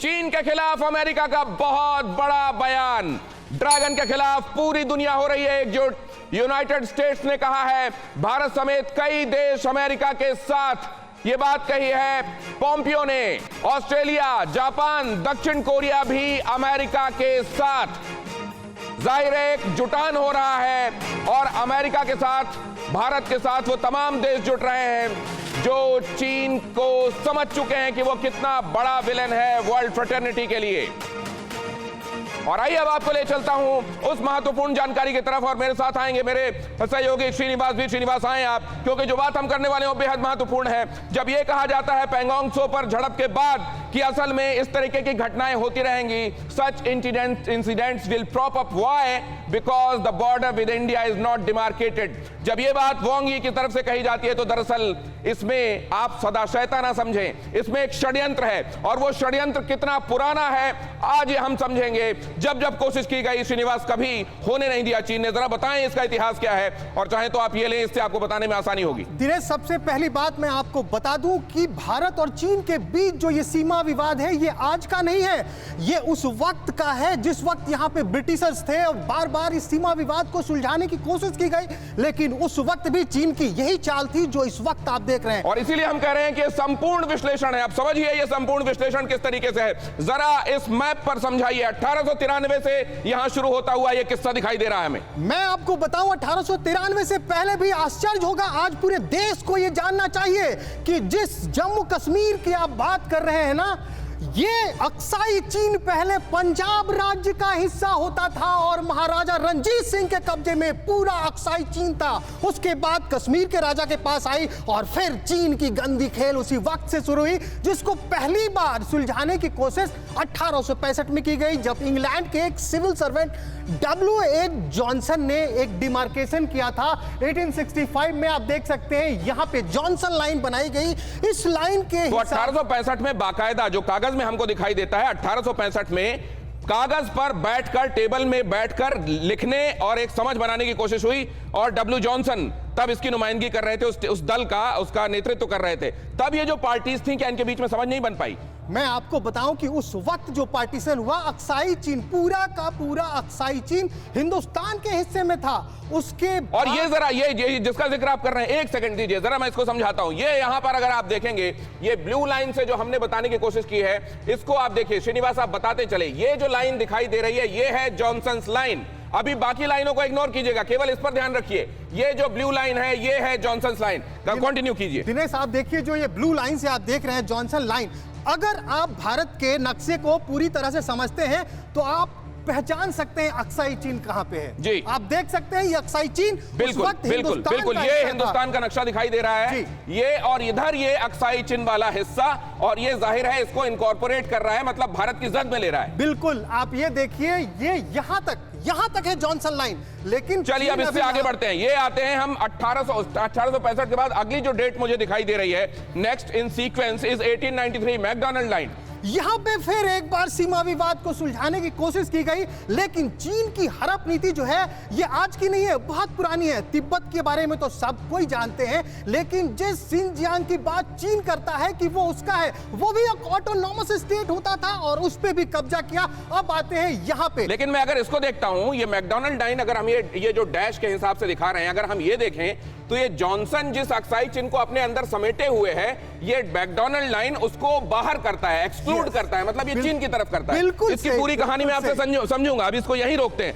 चीन के खिलाफ अमेरिका का बहुत बड़ा बयान। ड्रैगन के खिलाफ पूरी दुनिया हो रही है एकजुट। यूनाइटेड स्टेट्स ने कहा है, भारत समेत कई देश अमेरिका के साथ। ये बात कही है पोम्पियो ने। ऑस्ट्रेलिया, जापान, दक्षिण कोरिया भी अमेरिका के साथ। जाहिर है एक जुटान हो रहा है और अमेरिका के साथ, भारत के साथ वो तमाम देश जुट रहे हैं जो चीन को समझ चुके हैं कि वो कितना बड़ा विलेन है वर्ल्ड फ्रेटर्निटी के लिए। और आइए अब आपको ले चलता हूं उस महत्वपूर्ण जानकारी की तरफ, और मेरे साथ आएंगे मेरे सहयोगी श्रीनिवास भी। श्रीनिवास आए आप, क्योंकि जो बात हम करने वाले हैं वो बेहद महत्वपूर्ण है। जब ये कहा जाता है पैंगोंग त्सो पर झड़प के बाद कि असल में इस तरीके की घटनाएं होती रहेंगी, such incidents will crop up. Why? Because the border with India is not demarcated. जब ये बात वांग यी की तरफ से कही जाती है तो दरअसल इसमें आप सदाशयता ना समझें, इसमें एक षड्यंत्र है, और वो षड्यंत्र कितना पुराना है आज ये हम समझेंगे। जब जब कोशिश की गई, श्रीनिवास, कभी होने नहीं दिया चीन ने। जरा बताएं इसका इतिहास क्या है, और चाहे तो आप ये लें, इससे आपको बताने में आसानी होगी। दिनेश, सबसे पहली बात मैं आपको बता दूं कि भारत और चीन के बीच जो ये सीमा विवाद है, ये आज का नहीं है, ये उस वक्त का है जिस वक्त यहाँ पे ब्रिटिशर्स थे और बार बार इस सीमा विवाद को सुलझाने की कोशिश की गई, लेकिन उस वक्त भी चीन की यही चाल थी जो इस वक्त आप देख रहे हैं। और इसीलिए हम कह रहे हैं कि संपूर्ण विश्लेषण है। आप समझिए ये संपूर्ण विश्लेषण किस तरीके से है, जरा इस मैप पर समझाइए। 1893 से यहां शुरू होता हुआ ये किस्सा दिखाई दे रहा है हमें। मैं आपको बताऊं, 1893 से पहले भी आश्चर्य होगा, आज पूरे देश को यह जानना चाहिए कि जिस जम्मू कश्मीर की आप बात कर रहे हैं ना, ये अक्साई चीन पहले पंजाब राज्य का हिस्सा होता था और महाराजा रंजीत सिंह के कब्जे में पूरा अक्साई चीन था। उसके बाद कश्मीर के राजा के पास आई और फिर चीन की गंदी खेल उसी वक्त से शुरू हुई, जिसको पहली बार सुलझाने की कोशिश 1865 में की गई, जब इंग्लैंड के एक सिविल सर्वेंट W.H. जॉनसन ने एक डिमार्केशन किया था। 1865 में आप देख सकते हैं यहां पे जॉनसन लाइन बनाई गई। इस लाइन के तो 1865 में बाकायदा जो कागज में हमको दिखाई देता है, 1865 में कागज पर बैठकर, टेबल में बैठकर लिखने और एक समझ बनाने की कोशिश हुई, और W. जॉनसन तब इसकी नुमाइंदगी कर रहे थे, उस दल का, उसका नेतृत्व कर रहे थे। तब ये जो पार्टीज थी, क्या इनके बीच में समझ नहीं बन पाई? मैं आपको बताऊं कि उस वक्त जो पार्टीशन हुआ, अक्साई चीन, पूरा का पूरा अक्साई चीन हिंदुस्तान के हिस्से में था। उसके और ये जरा ये जिसका जिक्र आप कर रहे हैं, एक सेकंड दीजिए, जरा मैं इसको समझाता हूं। ये यहां पर अगर आप देखेंगे, ये ब्लू लाइन से जो हमने बताने की कोशिश की है, इसको आप देखिए श्रीनिवास, आप बताते चले। ये जो लाइन दिखाई दे रही है, ये है जॉनसन्स लाइन। अभी बाकी लाइनों को इग्नोर कीजिएगा, केवल इस पर ध्यान रखिए। ये जो ब्लू लाइन है, ये है जॉनसन्स लाइन। कंटिन्यू कीजिए। दिनेश, आप देखिए, जो ये ब्लू लाइन से आप देख रहे हैं जॉनसन लाइन, अगर आप भारत के नक्शे को पूरी तरह से समझते हैं तो आप पहचान सकते हैं अक्साई चीन कहां पे है जी। आप देख सकते हैं ये अक्साई चीन बिल्कुल बिल्कुल बिल्कुल, ये हिंदुस्तान का नक्शा दिखाई दे रहा है ये, और इधर ये अक्साई चीन वाला हिस्सा, और ये जाहिर है इसको इनकॉर्पोरेट कर रहा है, मतलब भारत की जद में ले रहा है। बिल्कुल, आप ये देखिए, ये यहां तक है जॉनसन लाइन। लेकिन चलिए अब इससे आगे बढ़ते हैं। ये आते हैं हम 1865 के बाद अगली जो डेट मुझे दिखाई दे रही है next in sequence is 1893 McDonald line. यहां पे फिर एक बार सीमा विवाद को सुलझाने की कोशिश की गई, लेकिन चीन की हड़प नीति जो है ये आज की नहीं है, बहुत पुरानी है। तिब्बत के बारे में तो सब कोई जानते हैं, लेकिन जिस सिंजियांग की बात चीन करता है कि वो उसका है, वो भी एक ऑटोनॉमस स्टेट होता था और उस पे भी कब्जा किया। अब आते हैं यहां पे। लेकिन मैं अगर इसको देखता हूं, ये मैकडॉनल्ड लाइन, अगर हम ये जो डैश के हिसाब से दिखा रहे हैं, अगर हम ये देखें तो ये जॉनसन जिस अक्साई चीन को अपने अंदर समेटे हुए है, ये मैकडॉनल्ड लाइन उसको बाहर करता है, एक्सक्लूड करता है, मतलब ये चीन की तरफ करता है। इसकी पूरी कहानी मैं आपसे समझूंगा, अब इसको यहीं रोकते हैं।